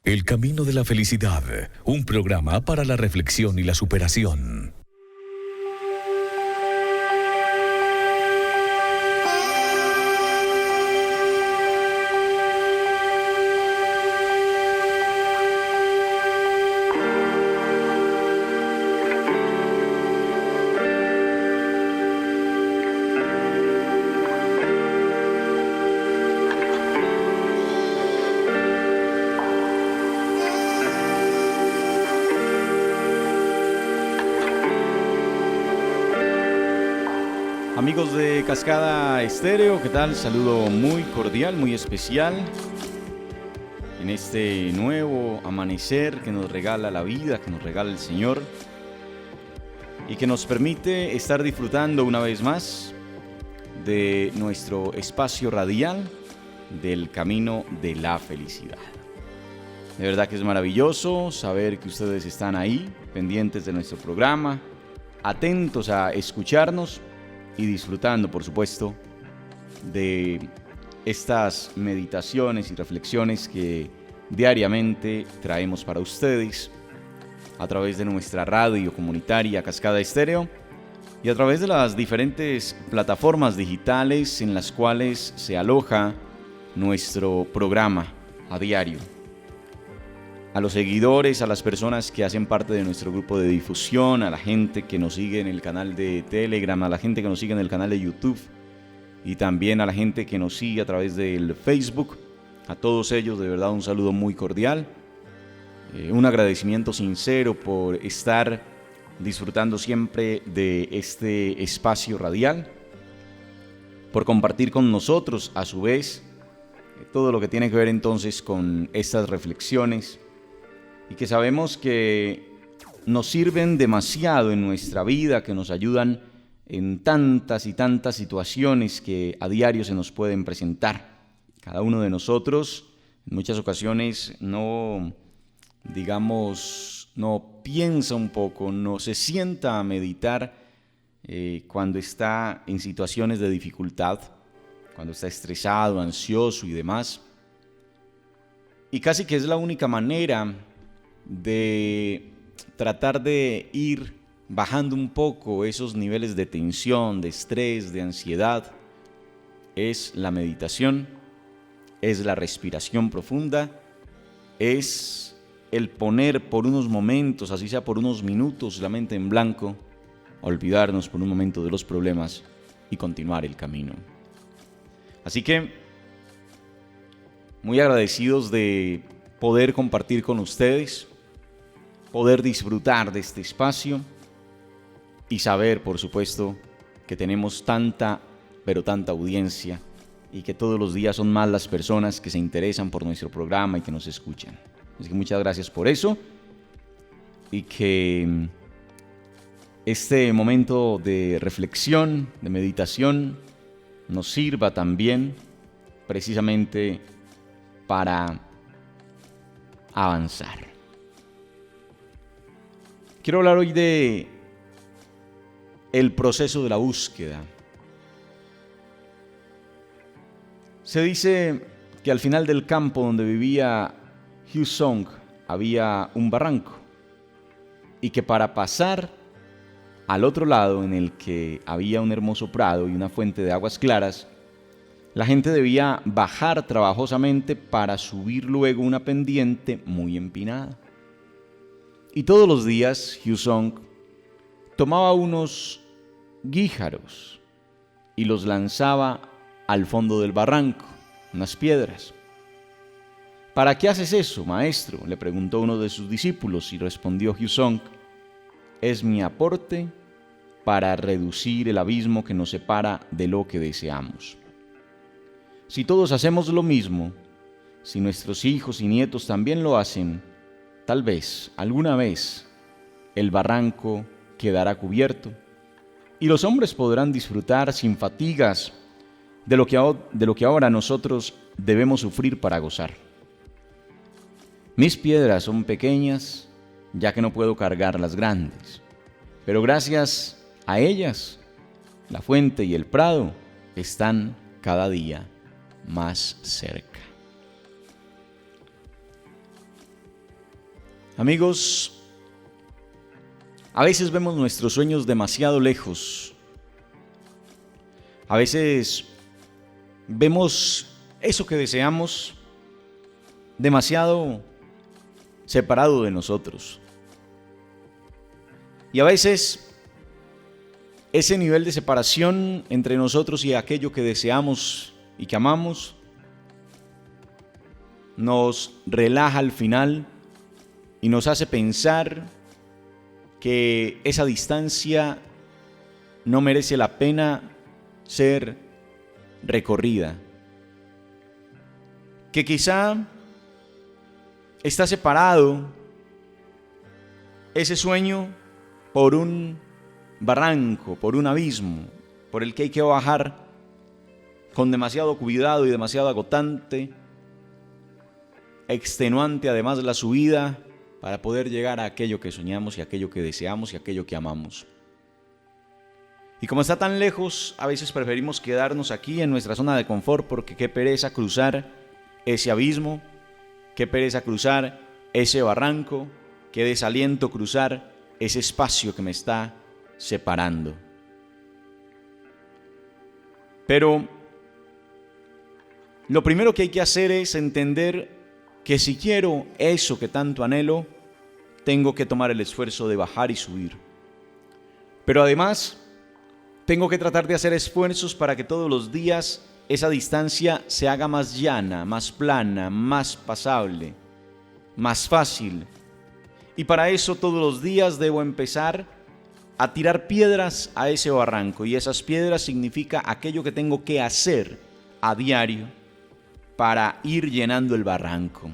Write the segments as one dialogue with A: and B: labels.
A: El camino de la felicidad, un programa para la reflexión y la superación.
B: Amigos de Cascada Estéreo, ¿qué tal? Saludo muy cordial, muy especial en este nuevo amanecer que nos regala la vida, que nos regala el Señor y que nos permite estar disfrutando una vez más de nuestro espacio radial del camino de la felicidad. De verdad que es maravilloso saber que ustedes están ahí, pendientes de nuestro programa, atentos a escucharnos y disfrutando, por supuesto, de estas meditaciones y reflexiones que diariamente traemos para ustedes a través de nuestra radio comunitaria Cascada Estéreo y a través de las diferentes plataformas digitales en las cuales se aloja nuestro programa a diario. A los seguidores, a las personas que hacen parte de nuestro grupo de difusión, a la gente que nos sigue en el canal de Telegram, a la gente que nos sigue en el canal de YouTube y también a la gente que nos sigue a través del Facebook. A todos ellos, de verdad, un saludo muy cordial, un agradecimiento sincero por estar disfrutando siempre de este espacio radial, por compartir con nosotros, a su vez, todo lo que tiene que ver entonces con estas reflexiones y que sabemos que nos sirven demasiado en nuestra vida, que nos ayudan en tantas y tantas situaciones que a diario se nos pueden presentar. Cada uno de nosotros en muchas ocasiones no piensa un poco, no se sienta a meditar cuando está en situaciones de dificultad, cuando está estresado, ansioso y demás. Y casi que es la única manera de tratar de ir bajando un poco esos niveles de tensión, de estrés, de ansiedad. Es la meditación, es la respiración profunda, es el poner por unos momentos, así sea por unos minutos, la mente en blanco, olvidarnos por un momento de los problemas y continuar el camino. Así que, muy agradecidos de poder compartir con ustedes, poder disfrutar de este espacio y saber, por supuesto, que tenemos tanta, pero tanta audiencia y que todos los días son más las personas que se interesan por nuestro programa y que nos escuchan. Así que muchas gracias por eso y que este momento de reflexión, de meditación, nos sirva también precisamente para avanzar. Quiero hablar hoy de el proceso de la búsqueda. Se dice que al final del campo donde vivía Hyu Song había un barranco y que para pasar al otro lado, en el que había un hermoso prado y una fuente de aguas claras, la gente debía bajar trabajosamente para subir luego una pendiente muy empinada. Y todos los días Hyu Song tomaba unos guíjaros y los lanzaba al fondo del barranco, unas piedras. ¿Para qué haces eso, maestro?, le preguntó uno de sus discípulos y respondió Hyu Song: es mi aporte para reducir el abismo que nos separa de lo que deseamos. Si todos hacemos lo mismo, si nuestros hijos y nietos también lo hacen, tal vez, alguna vez, el barranco quedará cubierto y los hombres podrán disfrutar sin fatigas de lo que ahora nosotros debemos sufrir para gozar. Mis piedras son pequeñas, ya que no puedo cargar las grandes, pero gracias a ellas, la fuente y el prado están cada día más cerca. Amigos, a veces vemos nuestros sueños demasiado lejos. A veces vemos eso que deseamos demasiado separado de nosotros. Y a veces ese nivel de separación entre nosotros y aquello que deseamos y que amamos nos relaja al final y nos hace pensar que esa distancia no merece la pena ser recorrida. Que quizá está separado ese sueño por un barranco, por un abismo, por el que hay que bajar con demasiado cuidado y demasiado agotante, extenuante además la subida, para poder llegar a aquello que soñamos y aquello que deseamos y aquello que amamos. Y como está tan lejos, a veces preferimos quedarnos aquí en nuestra zona de confort porque qué pereza cruzar ese abismo, qué pereza cruzar ese barranco, qué desaliento cruzar ese espacio que me está separando. Pero lo primero que hay que hacer es entender que si quiero eso que tanto anhelo, tengo que tomar el esfuerzo de bajar y subir. Pero además, tengo que tratar de hacer esfuerzos para que todos los días esa distancia se haga más llana, más plana, más pasable, más fácil. Y para eso todos los días debo empezar a tirar piedras a ese barranco. Y esas piedras significa aquello que tengo que hacer a diario para ir llenando el barranco.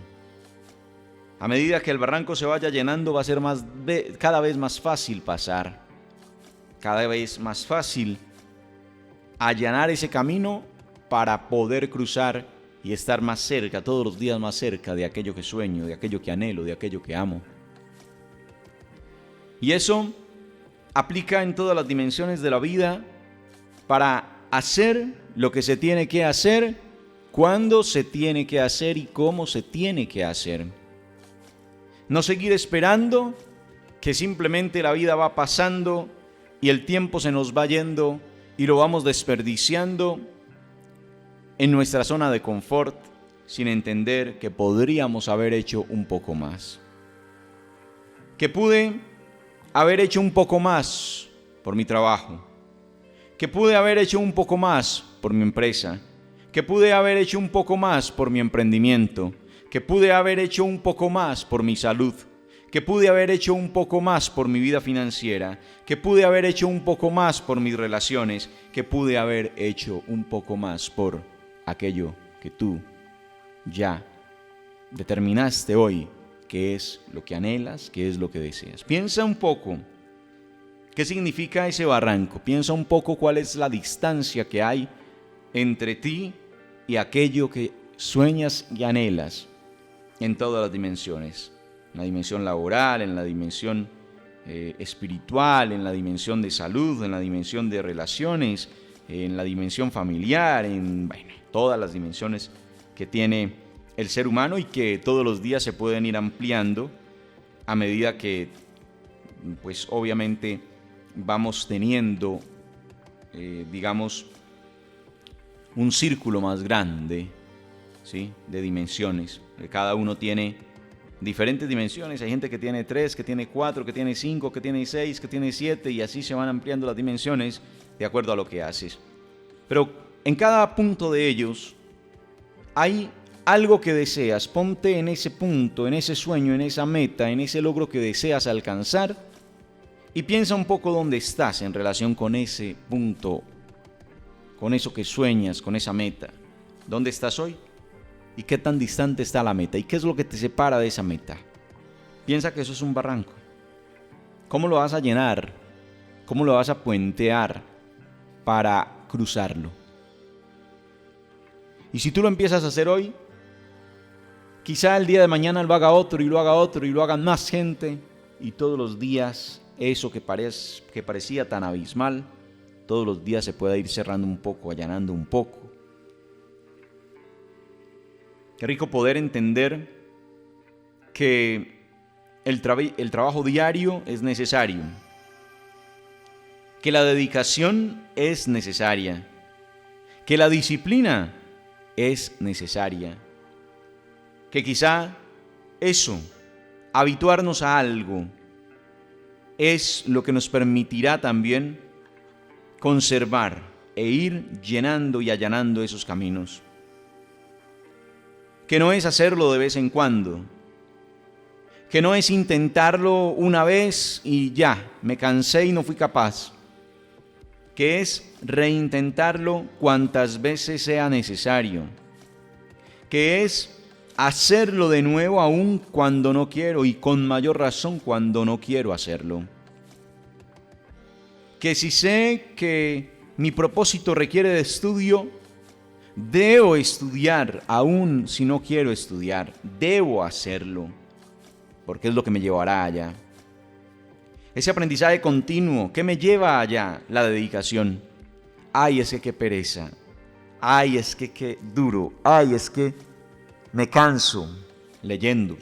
B: A medida que el barranco se vaya llenando, va a ser cada vez más fácil pasar, cada vez más fácil allanar ese camino para poder cruzar y estar más cerca, todos los días más cerca de aquello que sueño, de aquello que anhelo, de aquello que amo. Y eso aplica en todas las dimensiones de la vida para hacer lo que se tiene que hacer, cuándo se tiene que hacer y cómo se tiene que hacer. No seguir esperando que simplemente la vida va pasando y el tiempo se nos va yendo y lo vamos desperdiciando en nuestra zona de confort sin entender que podríamos haber hecho un poco más. Que pude haber hecho un poco más por mi trabajo. Que pude haber hecho un poco más por mi empresa. Que pude haber hecho un poco más por mi emprendimiento, que pude haber hecho un poco más por mi salud, que pude haber hecho un poco más por mi vida financiera, que pude haber hecho un poco más por mis relaciones, que pude haber hecho un poco más por aquello que tú ya determinaste hoy que es lo que anhelas, que es lo que deseas. Piensa un poco qué significa ese barranco, piensa un poco cuál es la distancia que hay entre ti y aquello que sueñas y anhelas en todas las dimensiones, en la dimensión laboral, en la dimensión espiritual, en la dimensión de salud, en la dimensión de relaciones, en la dimensión familiar, en todas las dimensiones que tiene el ser humano y que todos los días se pueden ir ampliando a medida que, pues obviamente, vamos teniendo, un círculo más grande, ¿sí?, de dimensiones. Cada uno tiene diferentes dimensiones. Hay gente que tiene 3, que tiene 4, que tiene 5, que tiene 6, que tiene 7 y así se van ampliando las dimensiones de acuerdo a lo que haces. Pero en cada punto de ellos hay algo que deseas. Ponte en ese punto, en ese sueño, en esa meta, en ese logro que deseas alcanzar y piensa un poco dónde estás en relación con ese punto, con eso que sueñas, con esa meta. ¿Dónde estás hoy? ¿Y qué tan distante está la meta? ¿Y qué es lo que te separa de esa meta? Piensa que eso es un barranco. ¿Cómo lo vas a llenar? ¿Cómo lo vas a puentear para cruzarlo? Y si tú lo empiezas a hacer hoy, quizá el día de mañana lo haga otro y lo haga otro y lo hagan más gente. Y todos los días eso que parecía tan abismal, todos los días se puede ir cerrando un poco, allanando un poco. Qué rico poder entender que el trabajo diario es necesario, que la dedicación es necesaria, que la disciplina es necesaria, que quizá eso, habituarnos a algo, es lo que nos permitirá también conservar e ir llenando y allanando esos caminos. Que no es hacerlo de vez en cuando, que no es intentarlo una vez y ya, me cansé y no fui capaz, que es reintentarlo cuantas veces sea necesario, que es hacerlo de nuevo aún cuando no quiero y con mayor razón cuando no quiero hacerlo. Que si sé que mi propósito requiere de estudio, debo estudiar aún si no quiero estudiar, debo hacerlo, porque es lo que me llevará allá. Ese aprendizaje continuo, ¿qué me lleva allá? La dedicación. Ay, es que qué pereza. Ay, es que qué duro. Ay, es que me canso leyendo.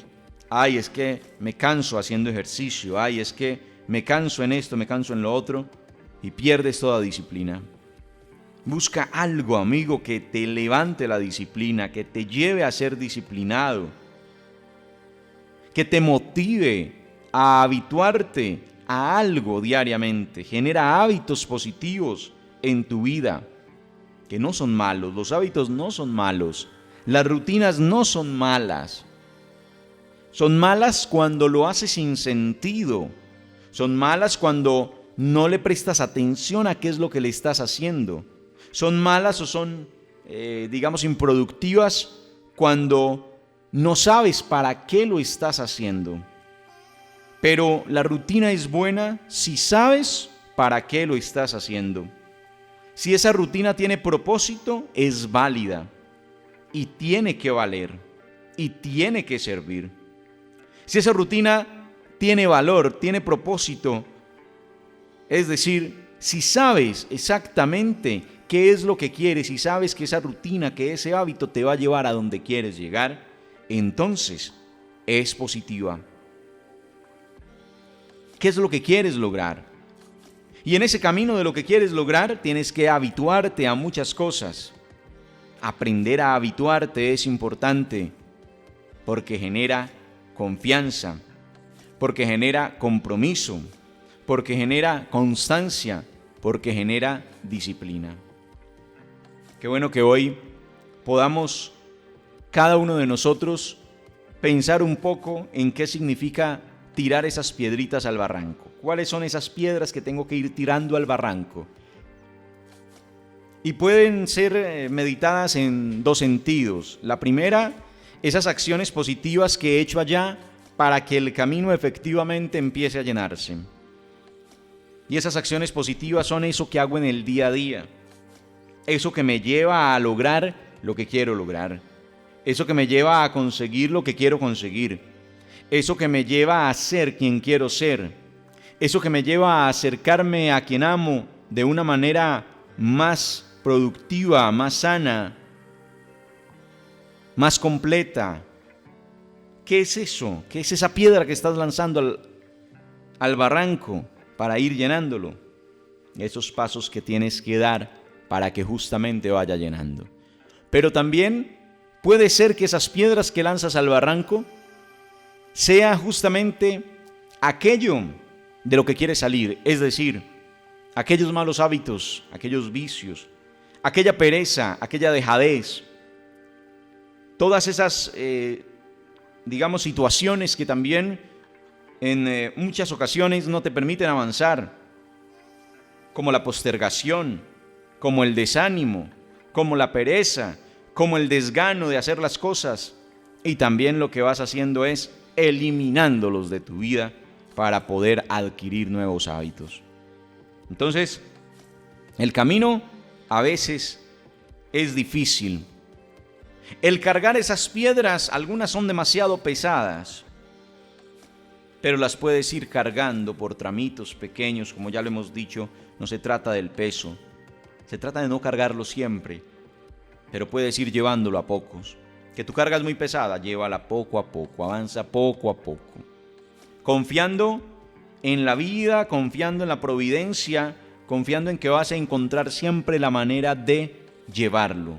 B: Ay, es que me canso haciendo ejercicio. Ay, es que me canso en esto, me canso en lo otro. Y pierdes toda disciplina. Busca algo, amigo, que te levante la disciplina, que te lleve a ser disciplinado, que te motive a habituarte a algo diariamente. Genera hábitos positivos en tu vida, que no son malos. Los hábitos no son malos. Las rutinas no son malas. Son malas cuando lo haces sin sentido. Son malas cuando no le prestas atención a qué es lo que le estás haciendo. Son malas o son, improductivas cuando no sabes para qué lo estás haciendo. Pero la rutina es buena si sabes para qué lo estás haciendo. Si esa rutina tiene propósito, es válida y tiene que valer y tiene que servir. Si esa rutina tiene valor, tiene propósito, es decir, si sabes exactamente qué es lo que quieres y sabes que esa rutina, que ese hábito te va a llevar a donde quieres llegar, entonces es positiva. ¿Qué es lo que quieres lograr? Y en ese camino de lo que quieres lograr tienes que habituarte a muchas cosas. Aprender a habituarte es importante porque genera confianza, porque genera compromiso, porque genera constancia, porque genera disciplina. Qué bueno que hoy podamos cada uno de nosotros pensar un poco en qué significa tirar esas piedritas al barranco. ¿Cuáles son esas piedras que tengo que ir tirando al barranco? Y pueden ser meditadas en dos sentidos. La primera, esas acciones positivas que he hecho allá para que el camino efectivamente empiece a llenarse. Y esas acciones positivas son eso que hago en el día a día. Eso que me lleva a lograr lo que quiero lograr. Eso que me lleva a conseguir lo que quiero conseguir. Eso que me lleva a ser quien quiero ser. Eso que me lleva a acercarme a quien amo de una manera más productiva, más sana, más completa. ¿Qué es eso? ¿Qué es esa piedra que estás lanzando al barranco para ir llenándolo? Esos pasos que tienes que dar para que justamente vaya llenando. Pero también puede ser que esas piedras que lanzas al barranco sea justamente aquello de lo que quieres salir, es decir, aquellos malos hábitos, aquellos vicios, aquella pereza, aquella dejadez, todas esas, situaciones que también en muchas ocasiones no te permiten avanzar, como la postergación, como el desánimo, como la pereza, como el desgano de hacer las cosas. Y también lo que vas haciendo es eliminándolos de tu vida para poder adquirir nuevos hábitos. Entonces, el camino a veces es difícil. El cargar esas piedras, algunas son demasiado pesadas, pero las puedes ir cargando por tramitos pequeños, como ya lo hemos dicho, no se trata del peso, se trata de no cargarlo siempre, pero puedes ir llevándolo a pocos. Que tu carga es muy pesada, llévala poco a poco, avanza poco a poco. confiando en la vida, confiando en la providencia, confiando en que vas a encontrar siempre la manera de llevarlo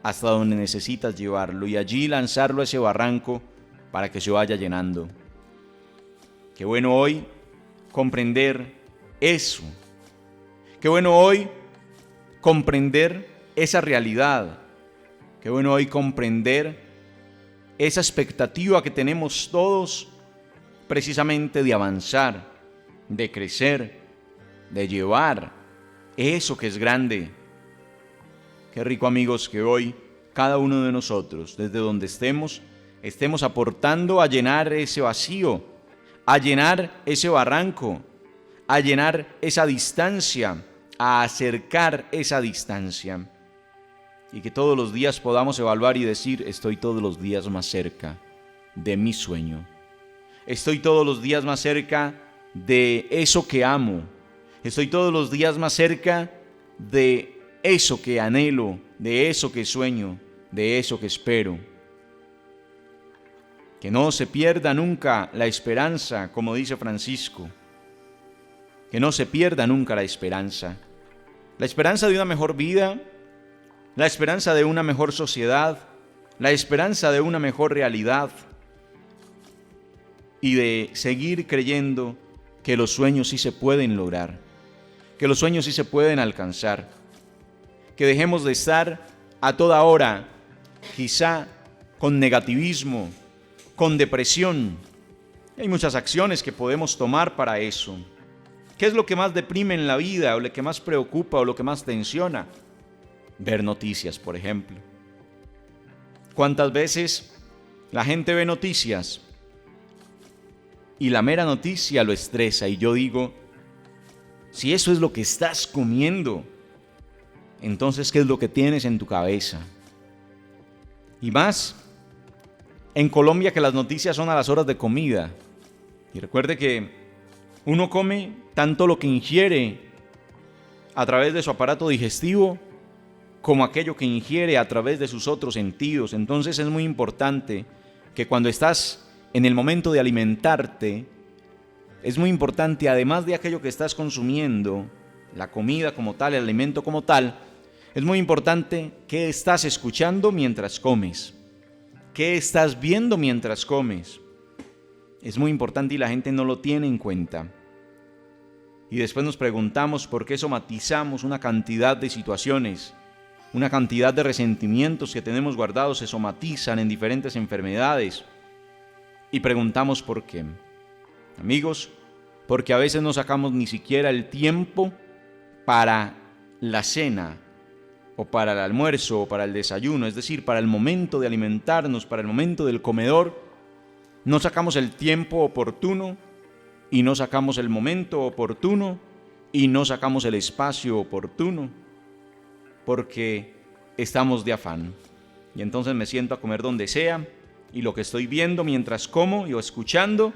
B: hasta donde necesitas llevarlo y allí lanzarlo a ese barranco para que se vaya llenando. Qué bueno hoy comprender eso. Qué bueno hoy comprender esa realidad. Qué bueno hoy comprender esa expectativa que tenemos todos precisamente de avanzar, de crecer, de llevar eso que es grande. Qué rico, amigos, que hoy cada uno de nosotros, desde donde estemos aportando a llenar ese vacío, a llenar ese barranco, a llenar esa distancia, a acercar esa distancia. Y que todos los días podamos evaluar y decir, estoy todos los días más cerca de mi sueño. Estoy todos los días más cerca de eso que amo. Estoy todos los días más cerca de eso que anhelo, de eso que sueño, de eso que espero. Que no se pierda nunca la esperanza, como dice Francisco. Que no se pierda nunca la esperanza. La esperanza de una mejor vida, la esperanza de una mejor sociedad, la esperanza de una mejor realidad y de seguir creyendo que los sueños sí se pueden lograr, que los sueños sí se pueden alcanzar, que dejemos de estar a toda hora, quizá con negativismo, con depresión. Hay muchas acciones que podemos tomar para eso. ¿Qué es lo que más deprime en la vida, o lo que más preocupa, o lo que más tensiona? Ver noticias, por ejemplo. ¿Cuántas veces la gente ve noticias y la mera noticia lo estresa? Y yo digo, si eso es lo que estás comiendo, entonces, ¿qué es lo que tienes en tu cabeza? Y más en Colombia, que las noticias son a las horas de comida. Y recuerde que uno come tanto lo que ingiere a través de su aparato digestivo como aquello que ingiere a través de sus otros sentidos. Entonces es muy importante que cuando estás en el momento de alimentarte, es muy importante, además de aquello que estás consumiendo, la comida como tal, el alimento como tal, es muy importante qué estás escuchando mientras comes, qué estás viendo mientras comes. Es muy importante y la gente no lo tiene en cuenta. Y después nos preguntamos por qué somatizamos una cantidad de situaciones, una cantidad de resentimientos que tenemos guardados se somatizan en diferentes enfermedades. Y preguntamos por qué. Amigos, porque a veces no sacamos ni siquiera el tiempo para la cena, o para el almuerzo, o para el desayuno, es decir, para el momento de alimentarnos, para el momento del comedor. No sacamos el tiempo oportuno, y no sacamos el momento oportuno, y no sacamos el espacio oportuno, porque estamos de afán. Y entonces me siento a comer donde sea, y lo que estoy viendo mientras como y o escuchando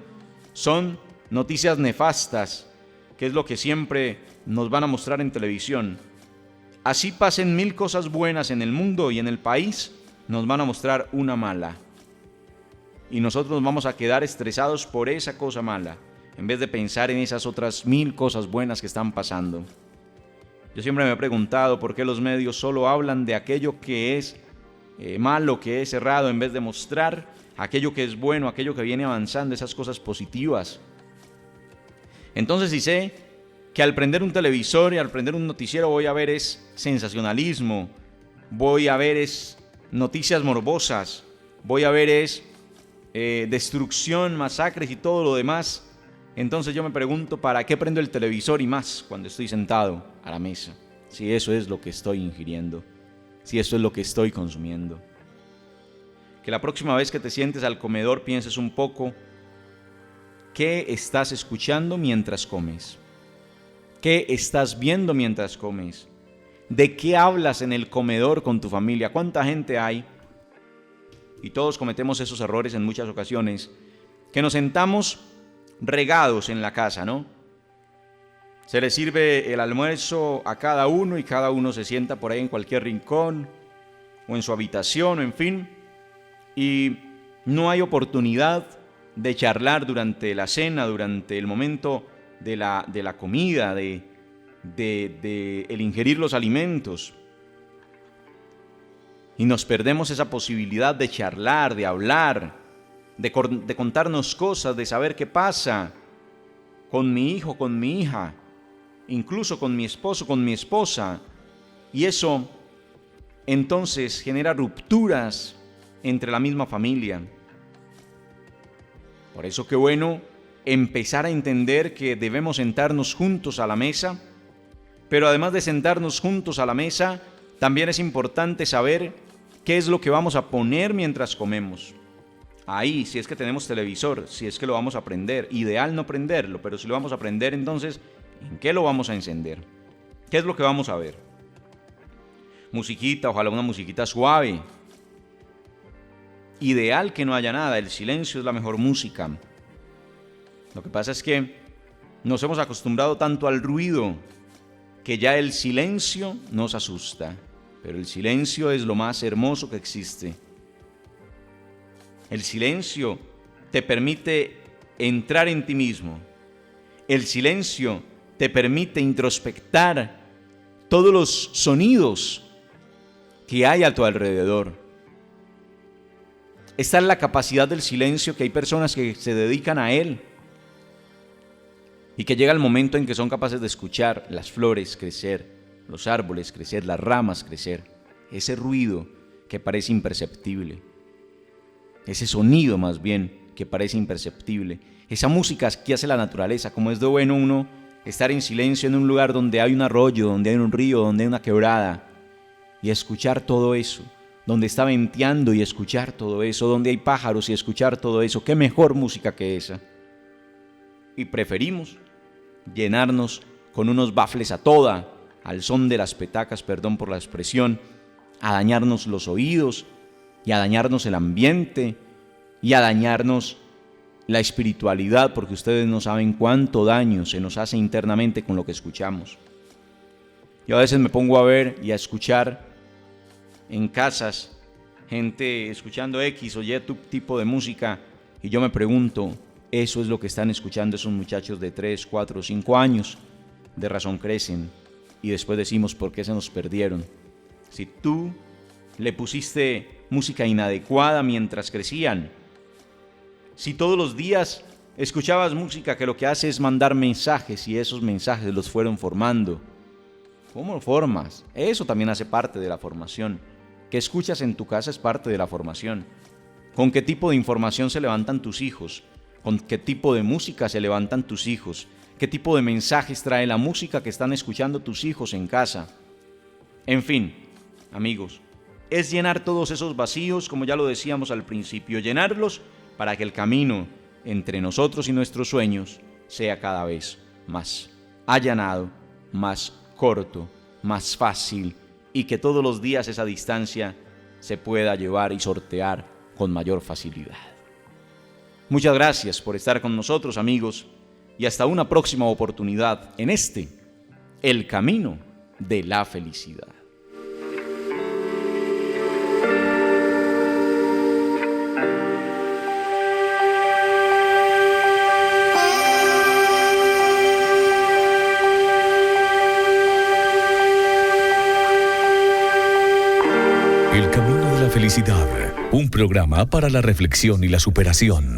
B: son noticias nefastas, que es lo que siempre nos van a mostrar en televisión. Así pasen 1000 cosas buenas en el mundo y en el país, nos van a mostrar una mala. Y nosotros nos vamos a quedar estresados por esa cosa mala, en vez de pensar en esas otras 1000 cosas buenas que están pasando. Yo siempre me he preguntado por qué los medios solo hablan de aquello que es malo, que es errado, en vez de mostrar aquello que es bueno, aquello que viene avanzando, esas cosas positivas. Entonces, si sé que al prender un televisor y al prender un noticiero voy a ver es sensacionalismo, voy a ver es noticias morbosas, voy a ver es destrucción, masacres y todo lo demás, entonces yo me pregunto, ¿para qué prendo el televisor y más cuando estoy sentado a la mesa? Si eso es lo que estoy ingiriendo, si eso es lo que estoy consumiendo. Que la próxima vez que te sientes al comedor pienses un poco, ¿qué estás escuchando mientras comes? ¿Qué estás viendo mientras comes? ¿De qué hablas en el comedor con tu familia? ¿Cuánta gente hay? Y todos cometemos esos errores en muchas ocasiones, que nos sentamos regados en la casa, ¿no? Se le sirve el almuerzo a cada uno y cada uno se sienta por ahí en cualquier rincón o en su habitación, o en fin, y no hay oportunidad de charlar durante la cena, durante el momento de la comida, de el ingerir los alimentos. Y nos perdemos esa posibilidad de charlar, de hablar, de contarnos cosas, de saber qué pasa con mi hijo, con mi hija, incluso con mi esposo, con mi esposa. Y eso entonces genera rupturas entre la misma familia. Por eso qué bueno empezar a entender que debemos sentarnos juntos a la mesa, pero además de sentarnos juntos a la mesa, también es importante saber qué es lo que vamos a poner mientras comemos. Ahí, si es que tenemos televisor, si es que lo vamos a prender, ideal no prenderlo, pero si lo vamos a prender, entonces, ¿en qué lo vamos a encender? ¿Qué es lo que vamos a ver? Musiquita, ojalá una musiquita suave. Ideal que no haya nada, el silencio es la mejor música. Lo que pasa es que nos hemos acostumbrado tanto al ruido que ya el silencio nos asusta, pero el silencio es lo más hermoso que existe. El silencio te permite entrar en ti mismo. El silencio te permite introspectar todos los sonidos que hay a tu alrededor. Esta es la capacidad del silencio, que hay personas que se dedican a él y que llega el momento en que son capaces de escuchar las flores crecer, los árboles crecer, las ramas crecer, ese ruido que parece imperceptible, ese sonido más bien que parece imperceptible, esa música que hace la naturaleza. Como es de bueno uno estar en silencio en un lugar donde hay un arroyo, donde hay un río, donde hay una quebrada, y escuchar todo eso, donde está venteando y escuchar todo eso, donde hay pájaros y escuchar todo eso. ¿Qué mejor música que esa? Y preferimos llenarnos con unos bafles a toda, al son de las petacas, perdón por la expresión, a dañarnos los oídos y a dañarnos el ambiente y a dañarnos la espiritualidad, porque ustedes no saben cuánto daño se nos hace internamente con lo que escuchamos. Yo a veces me pongo a ver y a escuchar en casas gente escuchando X o Y tipo de música, y yo me pregunto, ¿eso es lo que están escuchando esos muchachos de 3, 4, 5 años? De razón crecen, y después decimos, ¿por qué se nos perdieron? Si tú le pusiste música inadecuada mientras crecían, si todos los días escuchabas música que lo que hace es mandar mensajes y esos mensajes los fueron formando, ¿cómo lo formas? Eso también hace parte de la formación. ¿Qué escuchas en tu casa es parte de la formación? ¿Con qué tipo de información se levantan tus hijos? ¿Con qué tipo de música se levantan tus hijos? ¿Qué tipo de mensajes trae la música que están escuchando tus hijos en casa? En fin, amigos, es llenar todos esos vacíos, como ya lo decíamos al principio, llenarlos para que el camino entre nosotros y nuestros sueños sea cada vez más allanado, más corto, más fácil, y que todos los días esa distancia se pueda llevar y sortear con mayor facilidad. Muchas gracias por estar con nosotros, amigos, y hasta una próxima oportunidad en El Camino de la Felicidad.
A: El Camino de la Felicidad, un programa para la reflexión y la superación.